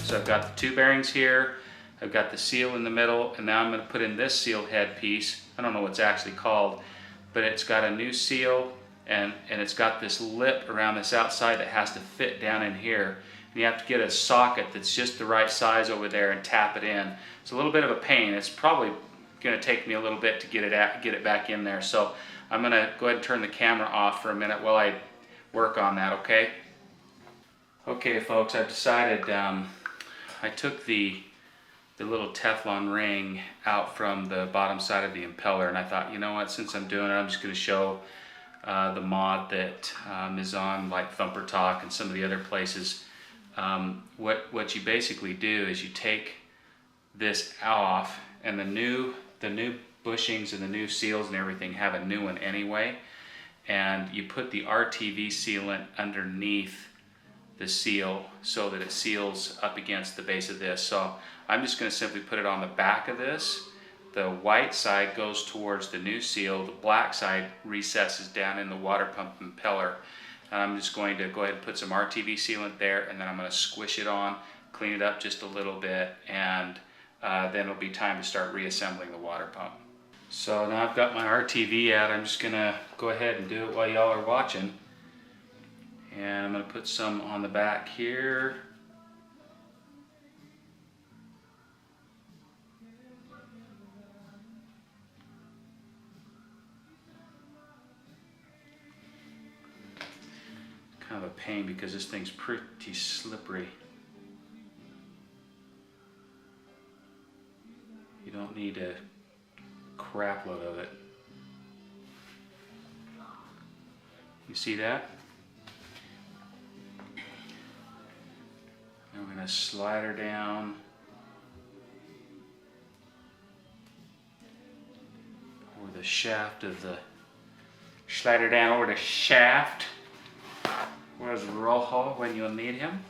So I've got the two bearings here, I've got the seal in the middle, and now I'm going to put in this seal head piece. I don't know what it's actually called, but it's got a new seal, and it's got this lip around this outside that has to fit down in here. And you have to get a socket that's just the right size over there and tap it in. It's a little bit of a pain. It's probably going to take me a little bit to get it back in there. So I'm going to go ahead and turn the camera off for a minute while I work on that, okay? Okay folks, I've decided I took the little Teflon ring out from the bottom side of the impeller, and I thought, you know what, since I'm doing it, I'm just going to show the mod that is on like Thumper Talk and some of the other places. What you basically do is you take this off, and the new bushings and the new seals and everything have a new one anyway, and you put the RTV sealant underneath the seal so that it seals up against the base of this. So I'm just going to simply put it on the back of this. The white side goes towards the new seal, the black side recesses down in the water pump impeller. And I'm just going to go ahead and put some RTV sealant there, and then I'm going to squish it on, clean it up just a little bit, and then it'll be time to start reassembling the water pump. So now I've got my RTV out. I'm just going to go ahead and do it while y'all are watching. And I'm going to put some on the back here. Kind of a pain because this thing's pretty slippery. You don't need a crap load of it. You see that? And we're going to slide her down over the shaft of the, slide her down over the shaft. Where's Rojo when you'll need him?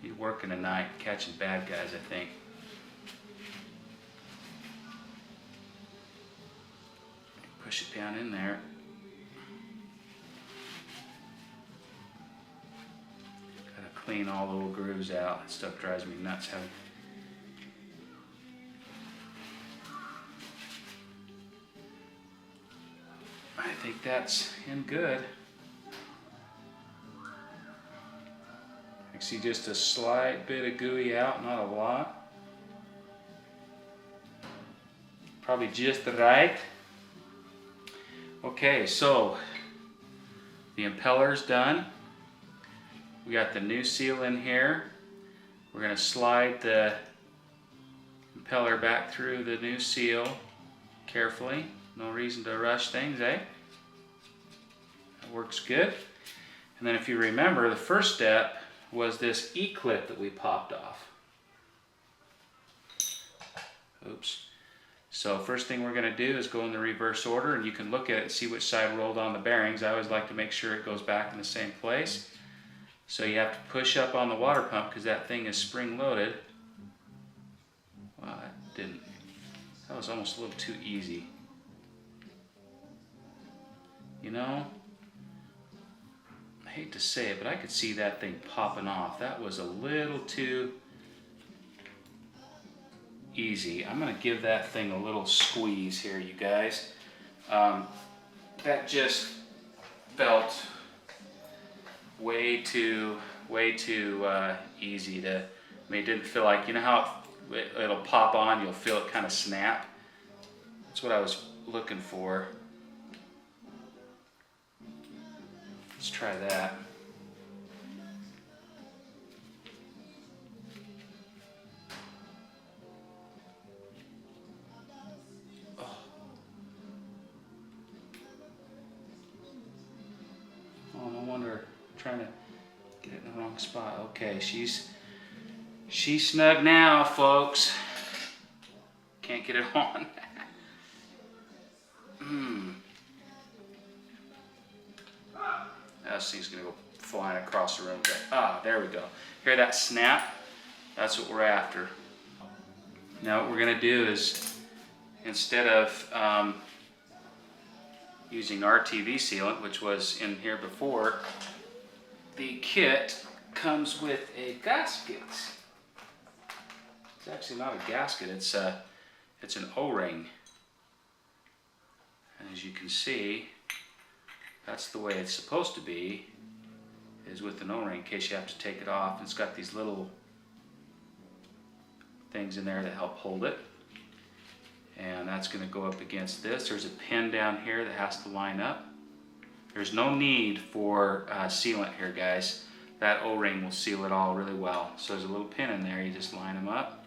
He's working tonight, catching bad guys, I think. Push it down in there. Gotta clean all the little grooves out. That stuff drives me nuts. I think that's in good. I see just a slight bit of gooey out, not a lot. Probably just right. Okay, so the impeller's done. We got the new seal in here. We're going to slide the impeller back through the new seal carefully. No reason to rush things, eh? That works good. And then if you remember, the first step was this E-clip that we popped off. Oops. So first thing we're going to do is go in the reverse order, and you can look at it and see which side rolled on the bearings. I always like to make sure it goes back in the same place. So you have to push up on the water pump because that thing is spring loaded. Wow, that was almost a little too easy. You know, I hate to say it, but I could see that thing popping off. That was a little too easy. I'm going to give that thing a little squeeze here, you guys. That just felt way too easy to, I mean, it didn't feel like, you know how it'll pop on, you'll feel it kind of snap. That's what I was looking for. Let's try that. Oh, no wonder. I'm trying to get it in the wrong spot. Okay, she's snug now, folks. Can't get it on. This thing's gonna go flying across the room. There we go. Hear that snap? That's what we're after. Now what we're gonna do is, instead of using RTV sealant, which was in here before, the kit comes with a gasket. It's actually not a gasket, it's an O-ring. And as you can see, that's the way it's supposed to be, is with an O-ring in case you have to take it off. It's got these little things in there that help hold it. And that's going to go up against this. There's a pin down here that has to line up. There's no need for sealant here, guys. That O-ring will seal it all really well. So there's a little pin in there, you just line them up.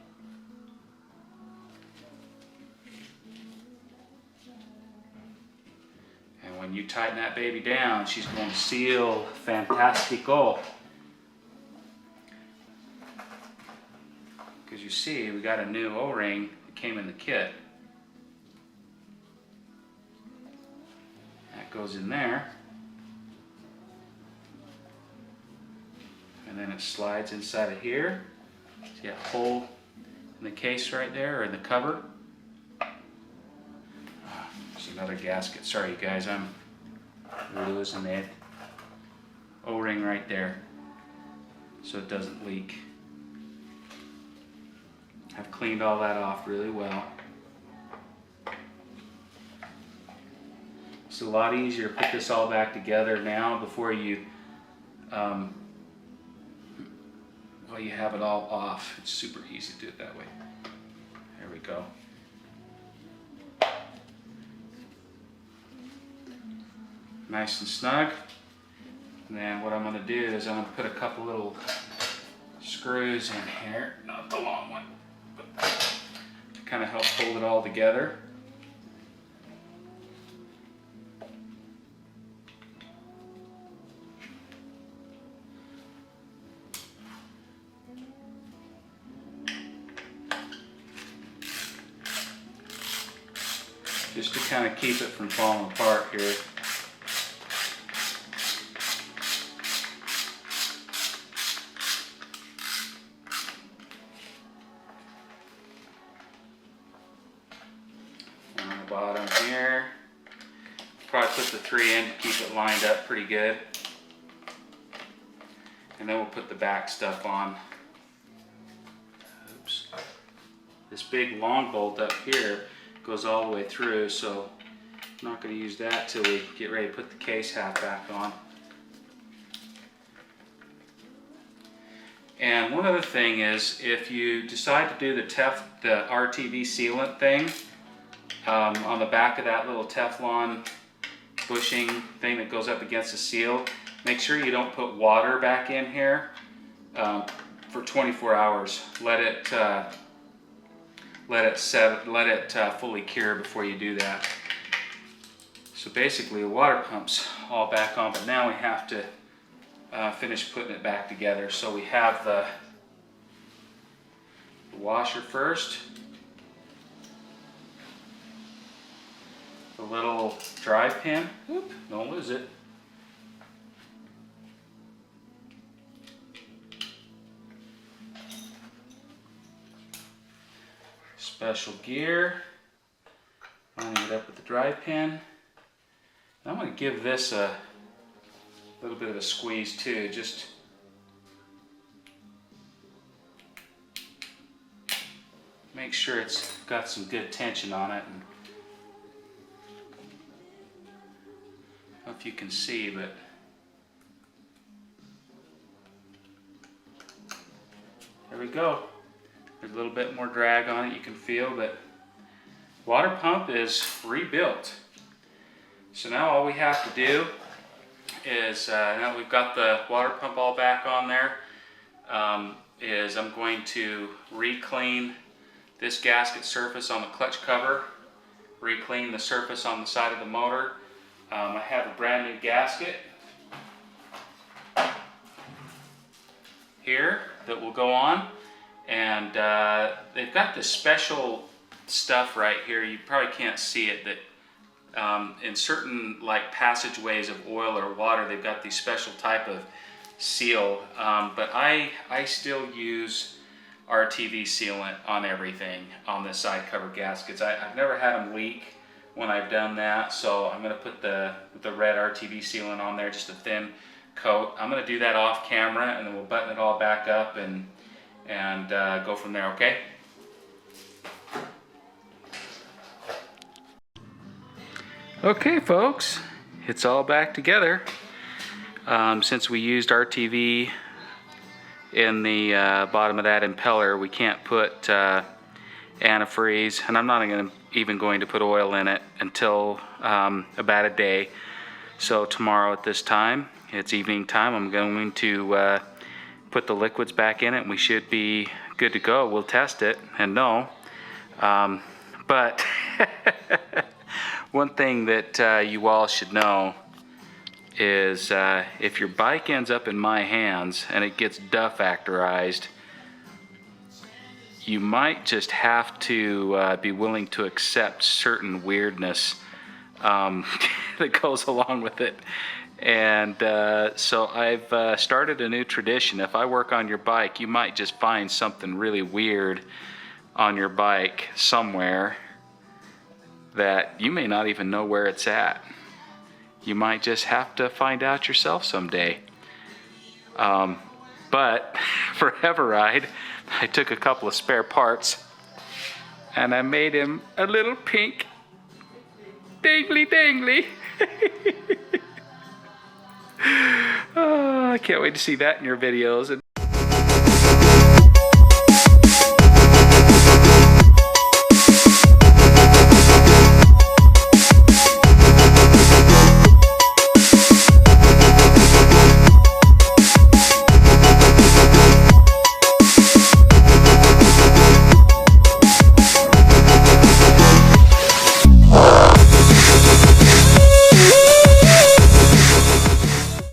And when you tighten that baby down, she's going to seal fantastico. Because you see, we got a new O-ring that came in the kit. That goes in there. And then it slides inside of here. See a hole in the case right there, or in the cover. There's another gasket. Sorry guys, I'm losing it. O-ring right there, so it doesn't leak. I've cleaned all that off really well. It's a lot easier to put this all back together now before you while you have it all off. It's super easy to do it that way. There we go. Nice and snug. And then what I'm going to do is I'm going to put a couple little screws in here, not the long one, but to kind of help hold it all together. Just to kind of keep it from falling apart here. On the bottom here, probably put the 3 in to keep it lined up pretty good. And then we'll put the back stuff on. Oops. This big long bolt up here goes all the way through, so I'm not going to use that till we get ready to put the case half back on. And one other thing is, if you decide to do the RTV sealant thing on the back of that little Teflon bushing thing that goes up against the seal, make sure you don't put water back in here for 24 hours. Let it fully cure before you do that. So basically the water pump's all back on, but now we have to finish putting it back together. So we have the washer first, the little drive pin, oop, don't lose it, special gear, lining it up with the drive pin. I'm going to give this a little bit of a squeeze too, just make sure it's got some good tension on it. And I don't know if you can see, but there we go. There's a little bit more drag on it, you can feel, but water pump is rebuilt. So now all we have to do is, now we've got the water pump all back on there, is I'm going to re-clean this gasket surface on the clutch cover, re-clean the surface on the side of the motor. I have a brand new gasket here that will go on. And they've got this special stuff right here. You probably can't see it, that in certain like passageways of oil or water, they've got these special type of seal. But I still use RTV sealant on everything on the side cover gaskets. I've never had them leak when I've done that, so I'm going to put the red RTV sealant on there, just a thin coat. I'm going to do that off camera, and then we'll button it all back up and go from there, okay? Okay, folks, it's all back together. Since we used RTV in the bottom of that impeller, we can't put antifreeze, and I'm not even going to put oil in it until about a day. So tomorrow at this time, it's evening time, I'm going to put the liquids back in it, and we should be good to go. We'll test it and know. But one thing that you all should know is if your bike ends up in my hands and it gets duh factorized, you might just have to be willing to accept certain weirdness that goes along with it. And so I've started a new tradition. If I work on your bike, you might just find something really weird on your bike somewhere that you may not even know where it's at. You might just have to find out yourself someday. But for Everride, I took a couple of spare parts and I made him a little pink dangly dangly. Oh, I can't wait to see that in your videos.